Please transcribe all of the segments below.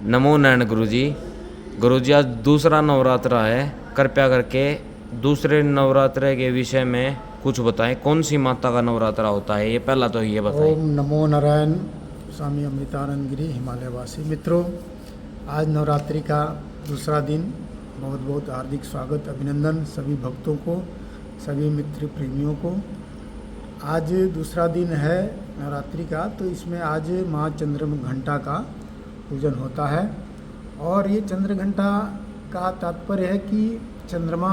नमो नारायण गुरु जी आज दूसरा नवरात्रा है, कृपया करके दूसरे नवरात्रे के विषय में कुछ बताएं। कौन सी माता का नवरात्रा होता है, ये पहला तो ये बताएं। ओम नमो नारायण। स्वामी अमृतानंद गिरी हिमालय वासी मित्रों, आज नवरात्रि का दूसरा दिन, बहुत बहुत हार्दिक स्वागत, अभिनंदन सभी भक्तों को, सभी मित्र प्रेमियों को। आज दूसरा दिन है नवरात्रि का, तो इसमें आज माँ चंद्र घंटा का पूजन होता है। और ये चंद्र घंटा का तात्पर्य है कि चंद्रमा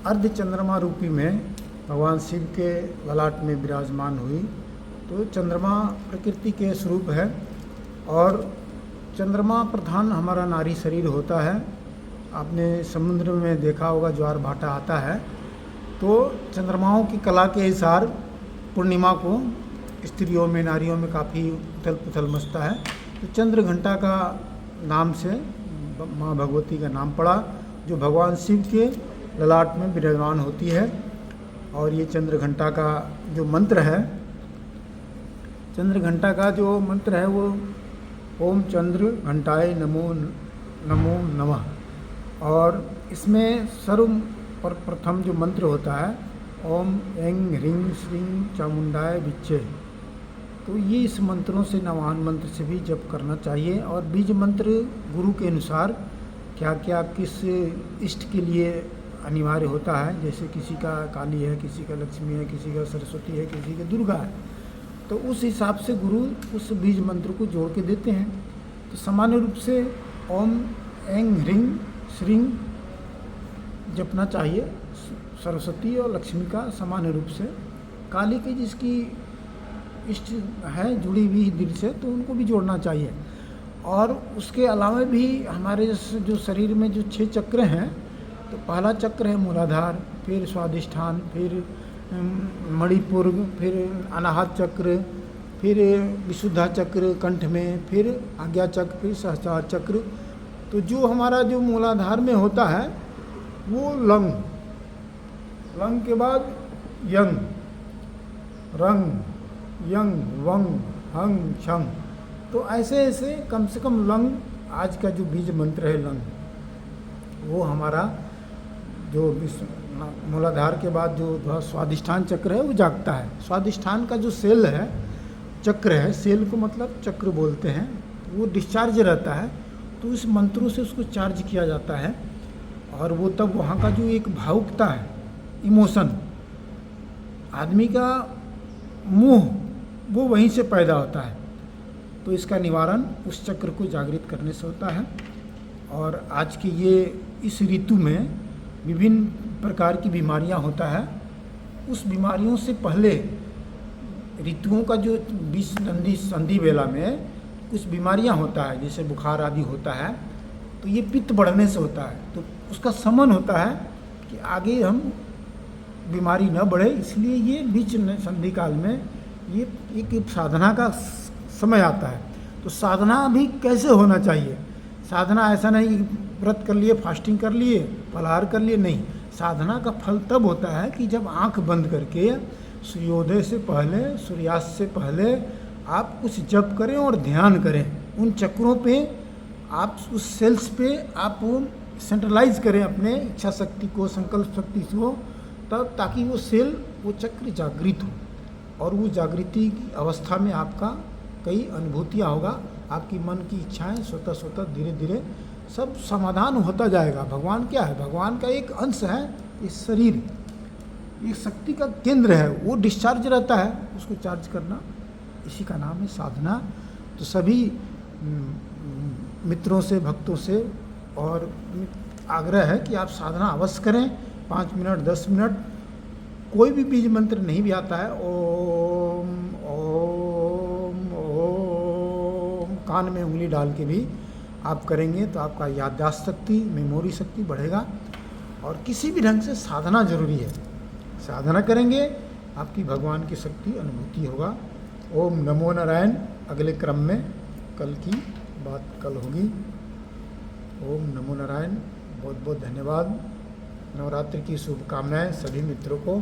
अर्ध चंद्रमा रूपी में भगवान शिव के ललाट में विराजमान हुई। तो चंद्रमा प्रकृति के स्वरूप है और चंद्रमा प्रधान हमारा नारी शरीर होता है। आपने समुद्र में देखा होगा, ज्वार भाटा आता है तो चंद्रमाओं की कला के अनुसार पूर्णिमा को स्त्रियों में, नारियों में काफ़ी उथल पुथल मचता है। तो चंद्र घंटा का नाम से माँ भगवती का नाम पड़ा, जो भगवान शिव के ललाट में विराजमान होती है। और ये चंद्र घंटा का जो मंत्र है, चंद्र घंटा का जो मंत्र है वो ओम चंद्र घंटाए नमो नमो नमः। और इसमें सर्वप्रथम जो मंत्र होता है ओम ऐं ह्रीं श्रीं चामुंडाय विच्चे। तो ये इस मंत्रों से, नवान मंत्र से भी जप करना चाहिए। और बीज मंत्र गुरु के अनुसार क्या क्या किस इष्ट के लिए अनिवार्य होता है, जैसे किसी का काली है, किसी का लक्ष्मी है, किसी का सरस्वती है, किसी का दुर्गा है, तो उस हिसाब से गुरु उस बीज मंत्र को जोड़ के देते हैं। तो सामान्य रूप से ओम ऐं ह्रीं श्रीं जपना चाहिए, सरस्वती और लक्ष्मी का सामान्य रूप से। काली की जिसकी इष्ट है जुड़ी हुई दिल से, तो उनको भी जोड़ना चाहिए। और उसके अलावा भी हमारे जो शरीर में जो 6 चक्र हैं, तो पहला चक्र है मूलाधार, फिर स्वादिष्ठान, फिर मणिपुर, फिर अनाहत चक्र, फिर विशुद्धा चक्र कंठ में, फिर आज्ञा चक्र, फिर सहस्त्रार चक्र। तो जो हमारा जो मूलाधार में होता है वो लंग, लंग के बाद यंग, रंग, यंग, वंग, हंग, छंग। तो ऐसे ऐसे कम से कम लंग, आज का जो बीज मंत्र है लंग, वो हमारा जो मूलाधार के बाद जो स्वादिष्ठान चक्र है वो जागता है। स्वादिष्ठान का जो सेल है, चक्र है, सेल को मतलब चक्र बोलते हैं, वो डिस्चार्ज रहता है। तो इस मंत्रों से उसको चार्ज किया जाता है। और वो तब वहाँ का जो एक भावुकता है, इमोशन, आदमी का मोह, वो वहीं से पैदा होता है। तो इसका निवारण उस चक्र को जागृत करने से होता है। और आज के ये इस ऋतु में विभिन्न प्रकार की बीमारियां होता है। उस बीमारियों से पहले ऋतुओं का जो बीच संधि वेला में कुछ बीमारियां होता है, जैसे बुखार आदि होता है, तो ये पित्त बढ़ने से होता है। तो उसका समन होता है कि आगे हम बीमारी न बढ़े, इसलिए ये बीच संधि काल में ये एक साधना का समय आता है। तो साधना भी कैसे होना चाहिए? साधना ऐसा नहीं व्रत कर लिए, फास्टिंग कर लिए, फलाहार कर लिए, नहीं। साधना का फल तब होता है कि जब आंख बंद करके सूर्योदय से पहले, सूर्यास्त से पहले आप कुछ जप करें और ध्यान करें। उन चक्रों पे आप, उस सेल्स पे आप सेंट्रलाइज करें अपने इच्छा शक्ति को, संकल्प शक्ति को, तब ताकि वो सेल, वो चक्र जागृत हो। और वो जागृति की अवस्था में आपका कई अनुभूतियाँ होगा, आपकी मन की इच्छाएं स्वतः स्वतः धीरे धीरे सब समाधान होता जाएगा। भगवान क्या है? भगवान का एक अंश है इस शरीर, एक शक्ति का केंद्र है, वो डिस्चार्ज रहता है, उसको चार्ज करना, इसी का नाम है साधना। तो सभी मित्रों से, भक्तों से और आग्रह है कि आप साधना अवश्य करें। 5 मिनट, 10 मिनट, कोई भी बीज मंत्र नहीं भी आता है, ओम ओम ओम, कान में उंगली डाल के भी आप करेंगे तो आपका याददाश्त शक्ति, मेमोरी शक्ति बढ़ेगा। और किसी भी ढंग से साधना जरूरी है, साधना करेंगे आपकी भगवान की शक्ति अनुभूति होगा। ओम नमो नारायण। अगले क्रम में कल की बात कल होगी। ओम नमो नारायण। बहुत बहुत धन्यवाद। नवरात्रि की शुभकामनाएं सभी मित्रों को।